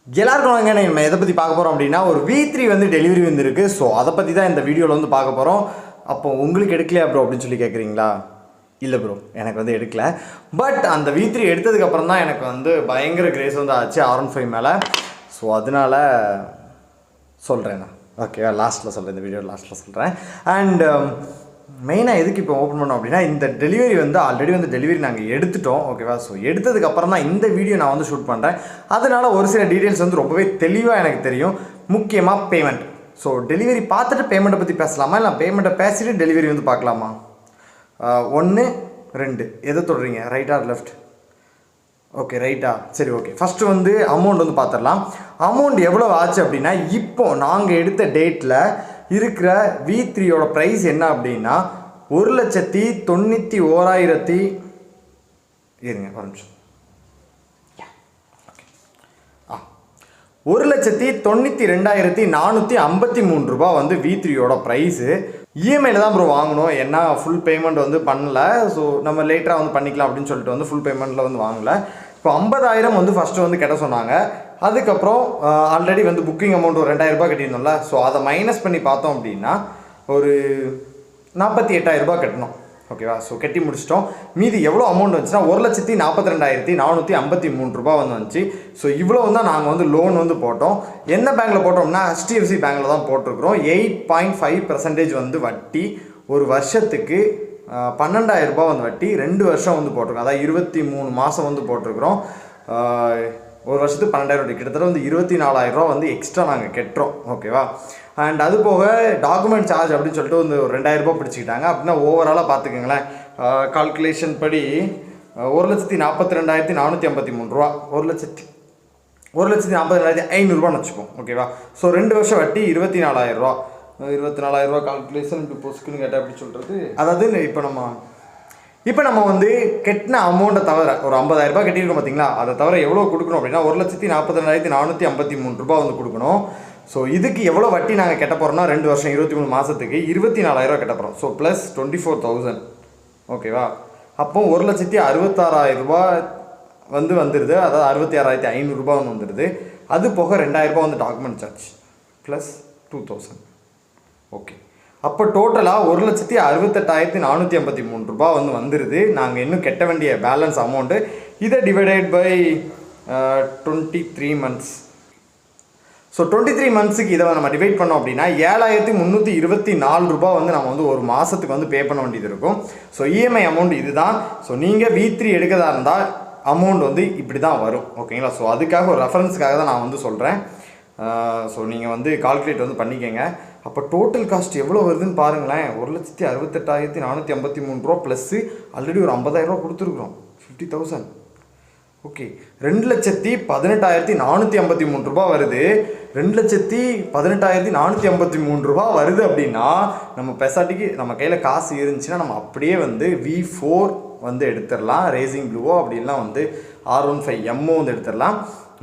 எல்லாருக்கும் வாங்க நம்ம எதை பற்றி பார்க்க போகிறோம் அப்படின்னா ஒரு V3 வந்து டெலிவரி வந்துருக்கு. ஸோ அதை பற்றி தான் இந்த வீடியோவில் வந்து பார்க்க போகிறோம். அப்போ உங்களுக்கு எடுக்கலையா ப்ரோ அப்படின்னு சொல்லி கேட்குறீங்களா? இல்லை ப்ரோ, எனக்கு வந்து எடுக்கல. பட் அந்த V3 எடுத்ததுக்கப்புறம் தான் எனக்கு வந்து பயங்கர கிரேஸ் வந்து ஆச்சு R15 மேலே. ஸோ அதனால சொல்கிறேன் நான். ஓகேவா, லாஸ்ட்டில் சொல்கிறேன், இந்த வீடியோ லாஸ்ட்டில் சொல்கிறேன். அண்ட் மெயினாக எதுக்கு இப்போ ஓப்பன் பண்ணோம் அப்படின்னா, இந்த டெலிவரி வந்து ஆல்ரெடி வந்து டெலிவரி நாங்கள் எடுத்துட்டோம். ஓகேவா, ஸோ எடுத்ததுக்கப்புறம் தான் இந்த வீடியோ நான் வந்து ஷூட் பண்ணுறேன். அதனால் ஒரு சில டீட்டெயில்ஸ் வந்து ரொம்பவே தெளிவாக எனக்கு தெரியும். முக்கியமாக பேமெண்ட். ஸோ டெலிவரி பார்த்துட்டு பேமெண்ட்டை பற்றி பேசலாமா, இல்லை பேமெண்ட்டை பேசிட்டு டெலிவரி வந்து பார்க்கலாமா? 1 2 எதை தொடுறீங்க, ரைட்டா லெஃப்ட்? ஓகே, ரைட்டா, சரி ஓகே. ஃபஸ்ட்டு வந்து அமௌண்ட் வந்து பார்த்துடலாம். அமௌண்ட் எவ்வளோ ஆச்சு அப்படின்னா, இப்போ நாங்கள் எடுத்த டேட்டில் இருக்கிற V3யோட ப்ரைஸ் என்ன அப்படின்னா 1,91,000 இருங்க ஒரு நிமிஷம் 1,92,453 ரூபா வந்து V3யோட ப்ரைஸு. இஎம்ஐயில் தான் ப்ரோ வாங்கணும், ஏன்னா ஃபுல் பேமெண்ட் வந்து பண்ணல. ஸோ நம்ம லேட்டராக வந்து பண்ணிக்கலாம் அப்படின்னு சொல்லிட்டு வந்து ஃபுல் பேமெண்ட்டில் வந்து வாங்கலை. இப்போ 50,000 வந்து ஃபஸ்ட்டு வந்து கட்ட சொன்னாங்க. அதுக்கப்புறம் ஆல்ரெடி வந்து புக்கிங் அமௌண்ட் ஒரு 2,000 ரூபாய் கட்டியிருந்தோம்ல. ஸோ அதை மைனஸ் பண்ணி பார்த்தோம் அப்படின்னா ஒரு 48,000 ரூபாய் கட்டணும். ஓகேவா, ஸோ கட்டி முடிச்சிட்டோம். மீதி எவ்வளோ அமௌண்ட் வந்துச்சுன்னா 1,42,453 ரூபா வந்து வந்துச்சு. ஸோ இவ்வளோ தான் நாங்கள் வந்து லோன் வந்து போட்டோம். என்ன பேங்க்கில் போட்டோம்னா HDFC பேங்க்கில் தான் போட்டிருக்கிறோம். 8.5% வந்து வட்டி, ஒரு வருஷத்துக்கு 12,000 ரூபாய் வந்து வட்டி, 2 வருஷம் வந்து போட்டிருக்கோம். அதாவது 23 மாதம் வந்து போட்டிருக்கிறோம். ஒரு வருஷத்துக்கு 12,000 வட்டி, கிட்டத்தட்ட வந்து 24,000 ரூபா வந்து எக்ஸ்ட்ரா நாங்கள் கட்டுறோம். ஓகேவா, அண்ட் அது போக டாக்குமெண்ட் சார்ஜ் அப்படின்னு சொல்லிட்டு வந்து ஒரு 2,000 ரூபாய் பிடிச்சிக்கிட்டாங்க. அப்படின்னா ஓவராலாக பார்த்துக்கோங்களேன், கால்குலேஷன் படி 1,42,453 ரூபா, 1,42,500 ரூபான்னு வச்சுப்போம். ஓகேவா, ஸோ 2 வருஷம் வட்டி 24,000 ரூபா. 24,000 ரூபா கால்குலேஷன் இப்படி பொசுக்குன்னு கேட்டால் எப்படி சொல்கிறது? அதாவது இப்போ நம்ம வந்து கட்டின அமௌண்ட்டை தவிர ஒரு 50,000 ரூபாய் கட்டியிருக்கோம் பார்த்தீங்களா, அதை தவிர எவ்வளோ கொடுக்கணும் அப்படின்னா 1,42,453 ரூபா வந்து கொடுக்கணும். ஸோ இதுக்கு எவ்வளோ வட்டி நாங்கள் கட்ட போகிறோம்னா 2 வருஷம் 23 மாதத்துக்கு 24,000 ரூபா கட்ட போகிறோம். So plus 24,000. ஓகேவா, அப்போ 1,66,000 ரூபா வந்து வந்துடுது. அதாவது 66,500 ரூபா வந்து வந்துடுது. அது போக 2,000 ரூபா வந்து டாக்குமெண்ட் சார்ஜ் ப்ளஸ் 2,000. ஓகே, அப்போ டோட்டலாக 1,68,453 ரூபா வந்து வந்துடுது. நாங்கள் இன்னும் கட்ட வேண்டிய பேலன்ஸ் அமௌண்ட்டு. இதை டிவைடட் பை 23 மந்த்ஸ். ஸோ 23 மந்த்ஸுக்கு இதை நம்ம டிவைட் பண்ணோம் அப்படின்னா 7,324 ரூபா வந்து நம்ம வந்து ஒரு மாதத்துக்கு வந்து பே பண்ண வேண்டியது இருக்கும். ஸோ இஎம்ஐ அமௌண்ட் இது தான். ஸோ நீங்கள் V3 எடுக்கிறதா இருந்தால் அமௌண்ட் வந்து இப்படி தான் வரும். ஓகேங்களா, ஸோ அதுக்காக ஒரு ரெஃபரன்ஸுக்காக தான் நான் வந்து சொல்கிறேன். ஸோ நீங்கள் வந்து கால்குலேட் வந்து பண்ணிக்கோங்க. அப்போ டோட்டல் காஸ்ட் எவ்வளோ வருதுன்னு பாருங்களேன். 1,68,453 ரூபா ப்ளஸ்ஸு ஆல்ரெடி ஒரு 50,000 ரூபா கொடுத்துருக்குறோம், 50,000. ஓகே, 2,18,453 ரூபா வருது. 2,18,453 ரூபா வருது அப்படின்னா நம்ம பெசாட்டிக்கு நம்ம கையில் காசு இருந்துச்சுன்னா நம்ம அப்படியே வந்து V4 வந்து எடுத்துடலாம். ரேசிங் ப்ளூவோ அப்படின்லாம் வந்து R15 M வந்து எடுத்துடலாம்.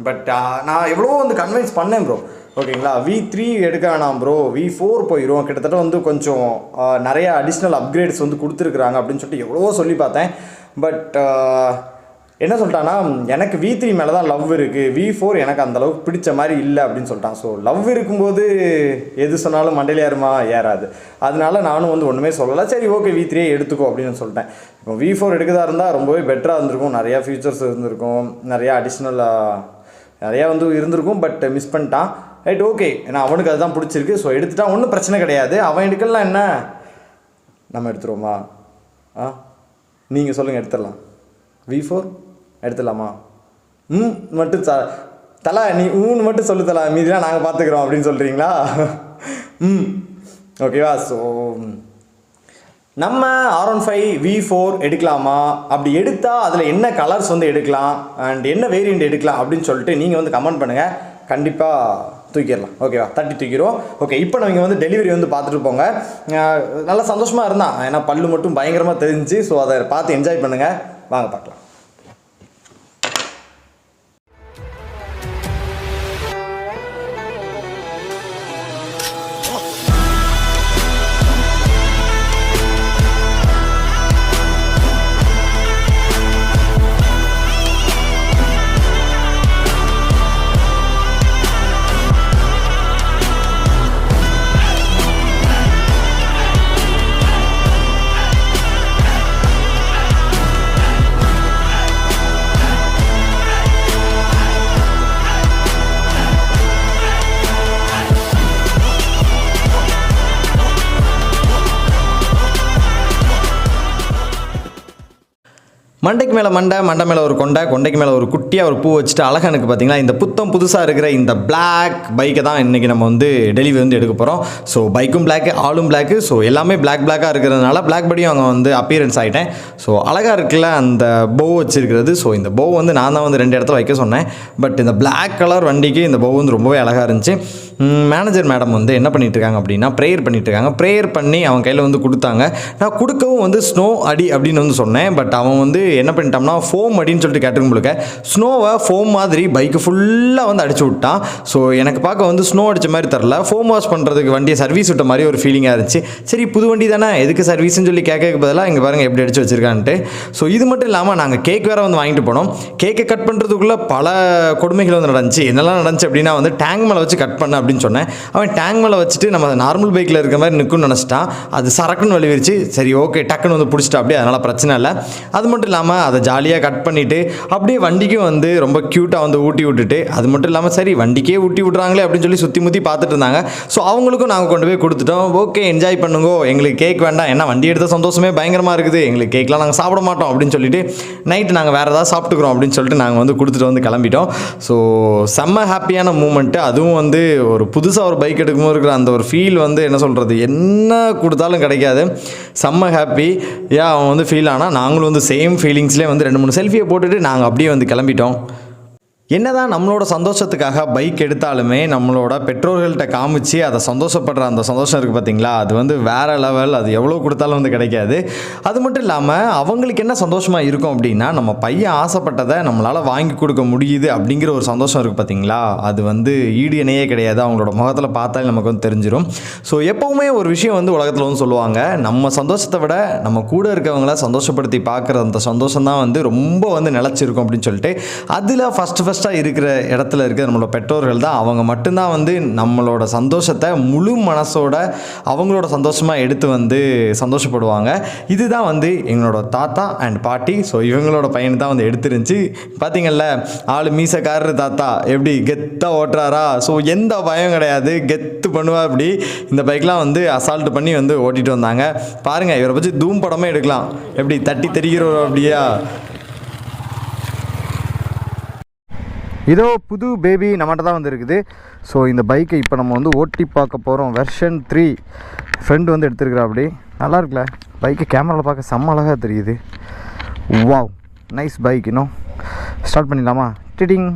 பட் நான் எவ்வளோ வந்து கன்வின்ஸ் பண்ணேன் ப்ரோ. ஓகேங்களா, V3 எடுக்க வேணாம் ப்ரோ, V4 போயிடும். கிட்டத்தட்ட வந்து கொஞ்சம் நிறைய அடிஷ்னல் அப்கிரேட்ஸ் வந்து கொடுத்துருக்குறாங்க அப்படின்னு சொல்லிட்டு எவ்வளோ சொல்லி பார்த்தேன். பட் என்ன சொல்லிட்டான்னா, எனக்கு V3 மேலே தான் லவ் இருக்குது, V4 எனக்கு அந்தளவுக்கு பிடிச்ச மாதிரி இல்லை அப்படின்னு சொல்லிட்டான். ஸோ லவ் இருக்கும்போது எது சொன்னாலும் மண்டையில் ஏறாது. அதனால நானும் வந்து ஒன்றுமே சொல்லலை. சரி ஓகே, V3 எடுத்துக்கோ அப்படின்னு சொல்லிட்டேன். இப்போ V4 எடுக்கிறதா இருந்தால் ரொம்பவே பெட்டராக இருந்திருக்கும். நிறையா ஃபியூச்சர்ஸ் இருந்திருக்கும், நிறையா அடிஷ்னல் நிறையா வந்து இருந்திருக்கும். பட் மிஸ் பண்ணிட்டான். ரைட், ஓகே, ஏன்னா அவனுக்கு அதுதான் பிடிச்சிருக்கு. ஸோ எடுத்துட்டான், ஒன்றும் பிரச்சனை கிடையாது. அவன் எடுக்கலாம், என்ன நம்ம எடுத்துருவோமா? நீங்கள் சொல்லுங்கள், எடுத்துடலாம். V4 எடுத்துடலாமா? மட்டும் தலா நீ மட்டும் சொல்லு தலா, மீதிலாம் நாங்கள் பார்த்துக்குறோம் அப்படின்னு சொல்கிறீங்களா? ஓகேவா, ஸோ நம்ம R15 V4 எடுக்கலாமா? அப்படி எடுத்தால் அதில் என்ன கலர்ஸ் வந்து எடுக்கலாம் அண்ட் என்ன வேரியண்ட் எடுக்கலாம் அப்படின்னு சொல்லிட்டு நீங்கள் வந்து கமெண்ட் பண்ணுங்கள். கண்டிப்பாக தூக்கிடலாம். ஓகேவா, தட்டி தூக்கிடுவோம். ஓகே, இப்போ நீங்கள் வந்து டெலிவரி வந்து பார்த்துட்டு போங்க. நல்லா சந்தோஷமாக இருந்தான், ஏன்னா பல்லு மட்டும் பயங்கரமாக தெரிஞ்சிச்சு. ஸோ அதை பார்த்து என்ஜாய் பண்ணுங்கள். வாங்க பார்க்கலாம். மண்டைக்கு மேலே மண்டை மேலே ஒரு கொண்டைக்கு மேலே ஒரு குட்டியாக ஒரு பூ வச்சுட்டு அழகாக எனக்கு பார்த்தீங்கன்னா இந்த புதுசாக இருக்கிற இந்த பிளாக் பைக்கை தான் இன்றைக்கி நம்ம வந்து டெலிவரி வந்து எடுக்க போகிறோம். ஸோ பைக்கும் பிளாக்கு, ஆளும் பிளாக்கு, ஸோ எல்லாமே பிளாக்காக இருக்கிறதுனால பிளாக் படியும் அங்கே வந்து அப்பியரன்ஸ் ஆகிட்டேன். ஸோ அழகாக இருக்குல்ல அந்த போ வச்சுருக்கிறது. ஸோ இந்த போ வந்து நான் தான் வந்து 2 இடத்துல வைக்க சொன்னேன். பட் இந்த பிளாக் கலர் வண்டிக்கு இந்த போ வந்து ரொம்பவே அழகாக இருந்துச்சு. மேனேஜர் மேடம் வந்து என்ன பண்ணிட்டு இருக்காங்க அப்படின்னா ப்ரேயர் பண்ணிட்டு இருக்காங்க. ப்ரேயர் பண்ணி அவன் கையில் வந்து கொடுத்தாங்க. நான் கொடுக்கவும் வந்து ஸ்னோ அடி அப்படின்னு வந்து சொன்னேன். பட் அவன் வந்து என்ன பண்ணிட்டான்னா ஃபோம் அடின்னு சொல்லிட்டு கேட்டிருக்கும் போலுக்க ஸ்னோவை ஃபோம் மாதிரி பைக்கு ஃபுல்லாக வந்து அடிச்சு விட்டான். ஸோ எனக்கு பார்க்க வந்து ஸ்னோ அடித்த மாதிரி தரல, ஃபோம் வாஷ் பண்ணுறதுக்கு வண்டியை சர்வீஸ் விட்ட மாதிரி ஒரு ஃபீலிங்காக இருந்துச்சு. சரி புது வண்டி தானே எதுக்கு சர்வீஸ்ன்னு சொல்லி கேட்க பதிலாக இங்கே பாருங்கள் எப்படி அடிச்சு வச்சிருக்கான்ட்டு. ஸோ இது மட்டும் இல்லாமல் நாங்கள் கேக் வேறு வந்து வாங்கிட்டு போனோம். கேக்கை கட் பண்ணுறதுக்குள்ளே பல கொடுமைகள் வந்து நடந்துச்சு. என்னெல்லாம் நடந்துச்சு அப்படின்னா வந்து டேங்க் மேலே வச்சு கட் பண்ண அப்படின்னு சொன்னேன். அவன் டேங்க் மேலே வச்சுட்டு நம்ம நார்மல் பைக்கில் இருக்கிற மாதிரி நிற்கும்னு நினச்சிட்டான். அது சரக்குன்னு வலிவிரிச்சு. சரி ஓகே டக்குன்னு வந்து பிடிச்சிட்டா அப்படியே, அதனால் பிரச்சனை இல்லை. அது மட்டும் இல்லாமல் அதை ஜாலியாக கட் பண்ணிவிட்டு அப்படியே வண்டிக்கும் வந்து ரொம்ப க்யூட்டாக வந்து ஊட்டி விட்டுட்டு, அது மட்டும் இல்லாமல் சரி வண்டிக்கே ஊட்டி விட்றாங்களே அப்படின்னு சொல்லி சுற்றி முற்றி பார்த்துட்டு இருந்தாங்க. ஸோ அவங்களுக்கும் நாங்கள் கொண்டு போய் கொடுத்துட்டோம். ஓகே என்ஜாய் பண்ணுங்கோ, எங்களுக்கு கேக் வேண்டாம், ஏன்னா வண்டி எடுத்த சந்தோஷமே பயங்கரமாக இருக்குது, எங்களுக்கு கேக்லாம் நாங்கள் சாப்பிட மாட்டோம் அப்படின்னு சொல்லிட்டு நைட்டு நாங்கள் வேறு ஏதாவது சாப்பிட்டுக்கிறோம் அப்படின்னு சொல்லிட்டு நாங்கள் வந்து கொடுத்துட்டு வந்து கிளம்பிட்டோம். ஸோ செம்ம ஹாப்பியான மூமெண்ட்டு. அதுவும் வந்து ஒரு புதுசாக ஒரு பைக் எடுக்கும்போது இருக்கிற அந்த ஒரு ஃபீல் வந்து என்ன சொல்கிறது, என்ன கொடுத்தாலும் கிடைக்காது. செம்ம ஹாப்பி. அவன் வந்து ஃபீல் ஆனால் நாங்களும் வந்து சேம் ஃபீலிங்ஸ்லேயே வந்து 2-3 செல்ஃபியை போட்டுட்டு நாங்கள் அப்படியே வந்து கிளம்பிட்டோம். என்னதான் நம்மளோட சந்தோஷத்துக்காக பைக் எடுத்தாலுமே நம்மளோட பெற்றோர்கள்ட்ட காமிச்சு அதை சந்தோஷப்படுற அந்த சந்தோஷம் இருக்குது பார்த்தீங்களா, அது வந்து வேறு லெவல். அது எவ்வளோ கொடுத்தாலும் வந்து கிடைக்காது. அது மட்டும் இல்லாமல் அவங்களுக்கு என்ன சந்தோஷமாக இருக்கும் அப்படின்னா நம்ம பையன் ஆசைப்பட்டதை நம்மளால் வாங்கி கொடுக்க முடியுது அப்படிங்கிற ஒரு சந்தோஷம் இருக்குது பார்த்தீங்களா, அது வந்து ஈடு இணையே கிடையாது. அவங்களோட முகத்தில் பார்த்தாலே நமக்கு வந்து தெரிஞ்சிடும். ஸோ எப்போவுமே ஒரு விஷயம் வந்து உலகத்தில் வந்து சொல்லுவாங்க, நம்ம சந்தோஷத்தை விட நம்ம கூட இருக்கவங்கள சந்தோஷப்படுத்தி பார்க்குற அந்த சந்தோஷம் தான் வந்து ரொம்ப வந்து நிலச்சிருக்கும் அப்படின்னு சொல்லிட்டு, அதில் ஃபஸ்ட்டு இருக்கிற இடத்துல இருக்கிற நம்மளோட பெற்றோர்கள் தான். அவங்க மட்டும்தான் வந்து நம்மளோட சந்தோஷத்தை முழு மனசோட அவங்களோட சந்தோஷமாக எடுத்து வந்து சந்தோஷப்படுவாங்க. இதுதான் வந்து எங்களோட தாத்தா அண்ட் பாட்டி. ஸோ இவங்களோட பையன் தான் வந்து எடுத்துருந்துச்சு. பார்த்தீங்கல்ல ஆள் மீசக்காரரு தாத்தா எப்படி கெத்தாக ஓட்டுறாரா. ஸோ எந்த பயம் கிடையாது, கெத்து பண்ணுவா. அப்படி இந்த பைக்லாம் வந்து அசால்ட் பண்ணி வந்து ஓட்டிகிட்டு வந்தாங்க. பாருங்கள் இவரை பற்றி தூம் படமே எடுக்கலாம், எப்படி தட்டி தெரிகிறோம் அப்படியா. இதோ புது பேபி நம்மகிட்ட தான் வந்து இருக்குது. ஸோ இந்த பைக்கை இப்போ நம்ம வந்து ஓட்டி பார்க்க போகிறோம். வெர்ஷன் 3 ஃப்ரெண்டு வந்து எடுத்துருக்குறா. அப்படி நல்லா இருக்குல்ல பைக்கு, கேமராவில் பார்க்க செம்ம அழகாக தெரியுது. Wow nice bike. இன்னும் ஸ்டார்ட் பண்ணிடலாமா? டிடிங்.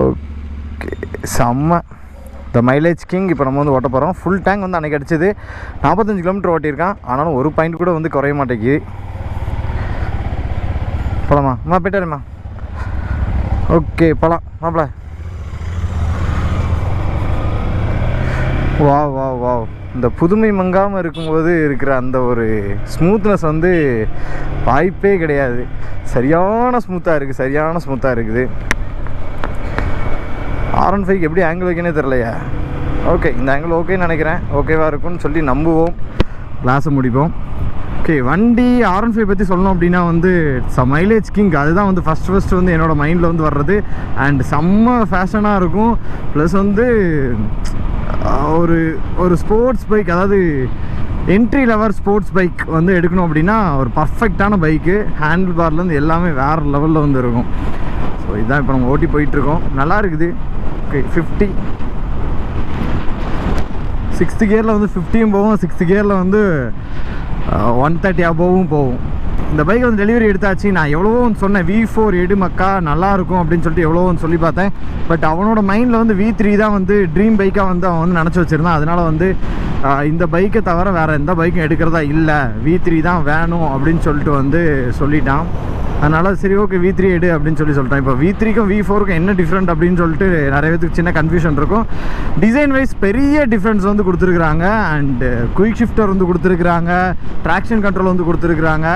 ஓகே செம்ம. இந்த மைலேஜ் கிங் இப்போ நம்ம வந்து ஓட்ட போகிறோம். ஃபுல் டேங்க் வந்து அன்றைக்கி அடிச்சது 45 கிலோமீட்டர் ஓட்டியிருக்கான். ஆனாலும் ஒரு பாயிண்ட் கூட வந்து குறைய மாட்டேங்குது. போலாமா? அம்மா போய்ட்டாருமா. ஓகே போகலாம் மாப்பிள்ள. வா வா வா இந்த புதுமை மங்காமல் இருக்கும்போது இருக்கிற அந்த ஒரு ஸ்மூத்னஸ் வந்து வாய்ப்பே கிடையாது. சரியான ஸ்மூத்தாக இருக்குது. R15 எப்படி ஆங்கிள் வைக்கனே தெரிலையா. ஓகே இந்த ஆங்கிள் ஓகேன்னு நினைக்கிறேன். ஓகேவாக இருக்கும்னு சொல்லி நம்புவோம். கிளாஸை முடிப்போம். ஓகே வண்டி R15 பற்றி சொல்லணும் அப்படின்னா வந்து மைலேஜ் கிங். அதுதான் வந்து ஃபஸ்ட்டு வந்து என்னோடய மைண்டில் வந்து வர்றது. அண்ட் செம்ம ஃபேஷனாக இருக்கும். ப்ளஸ் வந்து ஒரு ஸ்போர்ட்ஸ் பைக், அதாவது என்ட்ரி லெவல் ஸ்போர்ட்ஸ் பைக் வந்து எடுக்கணும் அப்படின்னா ஒரு பர்ஃபெக்டான பைக்கு. ஹேண்டில் பார்லேருந்து எல்லாமே வேறு லெவலில் வந்து இருக்கும். ஸோ இதுதான் இப்போ நம்ம ஓட்டி போயிட்டுருக்கோம். நல்லா இருக்குது. ஓகே 50 6th கியரில் வந்து 50யும் போகும், 6th கியரில் வந்து 130 அபோவும் போகும். இந்த பைக்கை வந்து டெலிவரி எடுத்தாச்சு. நான் எவ்வளவோ சொன்னேன் V4 எடு மக்கா நல்லாயிருக்கும் அப்படின்னு சொல்லிட்டு எவ்வளோ சொல்லி பார்த்தேன். பட் அவனோட மைண்டில் வந்து V3 தான் வந்து ட்ரீம் பைக்காக வந்து அவன் வந்து நினச்சி வச்சுருந்தான். அதனால் வந்து இந்த பைக்கை தவிர வேறு எந்த பைக்கும் எடுக்கிறதா இல்லை, V3 தான் வேணும் அப்படின்னு சொல்லிட்டு வந்து சொல்லிட்டான். அதனால் சரி ஓகே V3 எடு அப்படின்னு சொல்லிட்டேன். இப்போ V3க்கும் V4க்கும் என்ன டிஃப்ரெண்ட் அப்படின்னு சொல்லிட்டு நிறைய பேருக்கு சின்ன கன்ஃபியூஷன் இருக்கும். டிசைன் வைஸ் பெரிய டிஃப்ரென்ஸ் வந்து கொடுத்துருக்குறாங்க. அண்டு குயிக் ஷிஃப்டர் வந்து கொடுத்துருக்குறாங்க, ட்ராக்ஷன் கண்ட்ரோல் வந்து கொடுத்துருக்குறாங்க.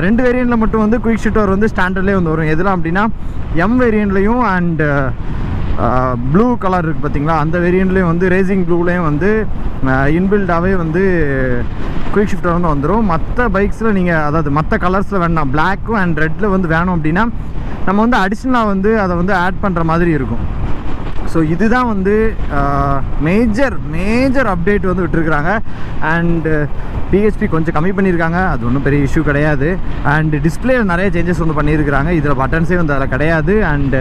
2 வேரியண்ட்டில் மட்டும் வந்து குயிக் ஷிஃப்டர் வந்து ஸ்டாண்டர்ட்லேயே வந்து வரும். எதெல்லாம் அப்படின்னா M வேரியண்ட்லேயும் அண்டு ப்ளூ கலர் இருக்குது பார்த்தீங்களா, அந்த வேரியண்ட்லேயும் வந்து ரேசிங் ப்ளூலேயும் வந்து இன்பில்டாகவே வந்து குயிக் ஷிஃப்டர் வந்து வந்துடும். மற்ற பைக்ஸில் நீங்கள் அதாவது மற்ற கலர்ஸில் வேணாம், பிளாக்கும் அண்ட் ரெட்டில் வந்து வேணும் அப்படின்னா நம்ம வந்து அடிஷ்னலாக வந்து அதை வந்து ஆட் பண்ணுற மாதிரி இருக்கும். ஸோ இதுதான் வந்து மேஜர் அப்டேட் வந்து விட்டுருக்குறாங்க. அண்டு பிஹெச்பி கொஞ்சம் கம்மி பண்ணியிருக்காங்க, அது ஒன்றும் பெரிய இஷ்யூ கிடையாது. அண்ட் டிஸ்பிளேயில் நிறைய சேஞ்சஸ் வந்து பண்ணியிருக்கிறாங்க, இதில் பட்டன்ஸே வந்து அதில் கிடையாது. அண்டு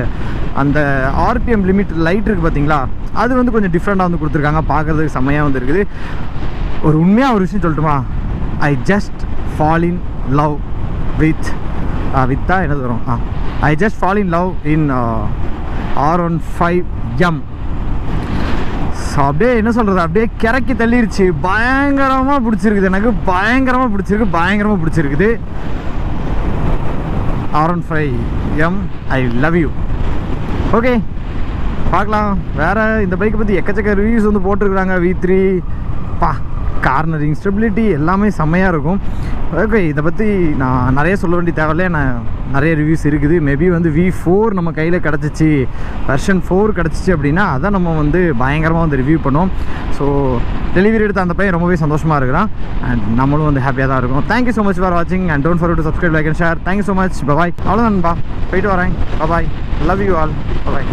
அந்த ஆர்பிஎம் லிமிட் லைட் இருக்குது பார்த்தீங்களா, அது வந்து கொஞ்சம் டிஃப்ரெண்ட்டாக வந்து கொடுத்துருக்காங்க, பார்க்குறதுக்கு செம்மையாக வந்து இருக்குது. ஒரு உண்மையாக ஒரு விஷயம் சொல்லட்டுமா, I just fall in love வித்தா என்னது வரும் I just fall in love in R15M. So அப்படியே என்ன சொல்கிறது, அப்படியே கிறக்கி தள்ளிருச்சு, பயங்கரமாக பிடிச்சிருக்குது, எனக்கு பயங்கரமாக பிடிச்சிருக்குது R15M. I love you. Okay, பார்க்கலாம். வேறு இந்த பைக்கை பற்றி எக்கச்சக்க ரிவ்யூஸ் வந்து போட்டிருக்கிறாங்க. V3 கார்னரிங் ஸ்டெபிலிட்டி எல்லாமே செம்மையாக இருக்கும். ஓகே, இதை பற்றி நான் நிறைய சொல்ல வேண்டிய தேவையில்லை, நான் நிறைய ரிவ்யூஸ் இருக்குது. மேபி வந்து V4 நம்ம கையில் கிடச்சிச்சு, வெர்ஷன் 4 கிடச்சிச்சு அப்படின்னா அதை நம்ம வந்து பயங்கரமாக வந்து ரிவ்யூ பண்ணோம். ஸோ டெலிவரி எடுத்த அந்த பையன் ரொம்பவே சந்தோஷமாக இருக்கிறான், அண்ட் நம்மளும் வந்து ஹாப்பியாக தான் இருக்கும். தேங்க்யூ ஸோ மச் ஃபார் வாட்சிங் and don't forget to subscribe, like and share. Thank you so much. Bye. அவ்வளோதான்பா, போயிட்டு வரேன். Bye. Love you all. Bye.